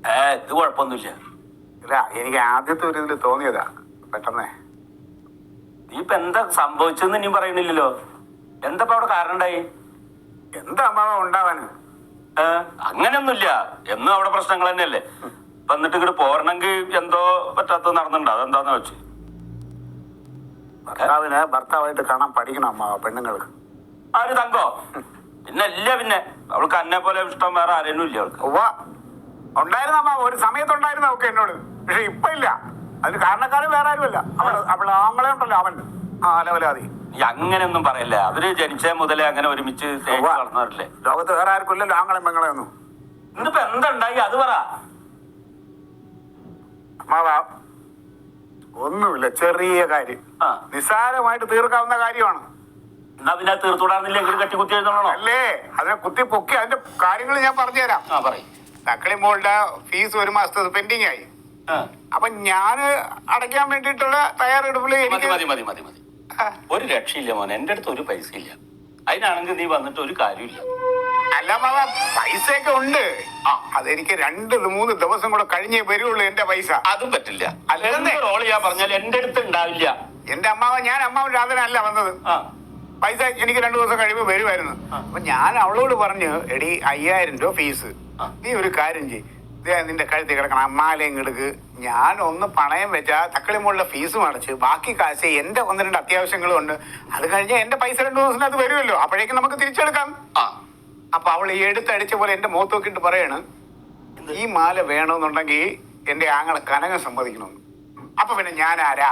ഇത് കുഴപ്പമൊന്നുമില്ല. ഇല്ല, എനിക്ക് ആദ്യത്തെ ഒരു ഇതിൽ തോന്നിയതാ പെട്ടെന്ന്. നീ ഇപ്പൊ എന്താ സംഭവിച്ചെന്ന് നീ പറയണില്ലല്ലോ. എന്താ അവിടെ കാരണം ഉണ്ടായി? എന്താ അമ്മാവ ഉണ്ടാവാന്? അങ്ങനെയൊന്നുമില്ല. എന്നും അവിടെ പ്രശ്നങ്ങൾ തന്നെയല്ലേ. വന്നിട്ട് ഇങ്ങോട്ട് പോരണമെങ്കിൽ എന്തോ പറ്റാത്ത നടന്നുണ്ടോ? അതെന്താന്ന് വെച്ച് ഭർത്താവിന് ഭർത്താവായിട്ട് കാണാൻ പഠിക്കണം അമ്മാവ പെണ്ണുങ്ങൾക്ക്. ആര് തങ്കോ? പിന്നെ ഇല്ല, പിന്നെ അവൾക്ക് എന്നെ പോലെ ഇഷ്ടം വേറെ ആരെയും ഇല്ല അവൾക്ക്. ഉണ്ടായിരുന്ന അമ്മാവ, ഒരു സമയത്തുണ്ടായിരുന്ന അവൾക്ക് എന്നോട്. പക്ഷെ ഇപ്പൊ ഇല്ല. അതിന് കാരണക്കാരൻ വേറെ ആരുമല്ല, അവള് ആങ്ങളെ ഉണ്ടല്ലോ അവൻ. അലവലാതി. നീ അങ്ങനെയൊന്നും പറയല്ല. അവര് ജനിച്ച മുതലേ അങ്ങനെ ഒരുമിച്ച് വളർന്നവരല്ലേ. ലോകത്ത് വേറെ ആർക്കും ഇല്ലല്ലോ ആങ്ങളെ പെങ്ങളെ ഒന്നും. ഇന്നിപ്പോ എന്താ ഉണ്ടായി അത് പറ. അമ്മാവ ഒന്നുമില്ല, ചെറിയ കാര്യം, നിസ്സാരമായിട്ട് തീർക്കാവുന്ന കാര്യമാണ്. എന്നാ പിന്നെ തീർത്തുവിടാന്നില്ല, എങ്കിലും കട്ടി കുത്തി എഴുതണോ? അല്ലേ, അതിനെ കുത്തി പൊക്കി അതിന്റെ കാര്യങ്ങൾ ഞാൻ പറഞ്ഞുതരാം. തക്കളി മോളുടെ ഫീസ് 1 മാസത്തെ പെൻഡിങ് ആയി. അപ്പൊ ഞാന് അടയ്ക്കാൻ വേണ്ടിയിട്ടുള്ള തയ്യാറെടുപ്പില് മതി. ഒരു രക്ഷയില്ല മോനെ, എന്റെ അടുത്ത് ഒരു പൈസ ഇല്ല. അതിനാണെങ്കിൽ നീ വന്നിട്ട് ഒരു കാര്യമില്ല. അല്ല മാമ, പൈസയൊക്കെ ഉണ്ട്. അതെനിക്ക് 2-3 ദിവസം കൂടെ കഴിഞ്ഞേ വരുള്ളൂ എന്റെ പൈസ. അതും പറ്റില്ല. ഞാൻ പറഞ്ഞാൽ എന്റെ അടുത്ത് ഉണ്ടാവില്ല. എന്റെ അമ്മാവ, ഞാൻ അമ്മാവൻ രാധനല്ല വന്നത്. പൈസ എനിക്ക് 2 ദിവസം കഴിയുമ്പോൾ വരുമായിരുന്നു. അപ്പൊ ഞാൻ അവളോട് പറഞ്ഞു, എടി 5000 രൂപ ഫീസ്, നീ ഒരു കാര്യം ചെയ്യ്, നിന്റെ കഴുത്തി കിടക്കണം മാലയും കിടക്ക്, ഞാൻ ഒന്ന് പണയം വെച്ചാ തക്കളി മോളുടെ ഫീസും അടച്ച് ബാക്കി കാശ് എന്റെ 1-2 അത്യാവശ്യങ്ങളും ഉണ്ട്. അത് കഴിഞ്ഞ് എന്റെ പൈസ 2 ദിവസത്തിനകത്ത് വരുമല്ലോ, അപ്പോഴേക്കും നമുക്ക് തിരിച്ചെടുക്കാം. അപ്പൊ അവൾ ഈ എടുത്തടിച്ച പോലെ എന്റെ മുഖത്ത് നോക്കിയിട്ട് പറയാണ്, ഈ മാല വേണമെന്നുണ്ടെങ്കിൽ എന്റെ ആങ്ങളെ കനകം സമ്മതിക്കണമെന്ന്. അപ്പൊ പിന്നെ ഞാൻ ആരാ?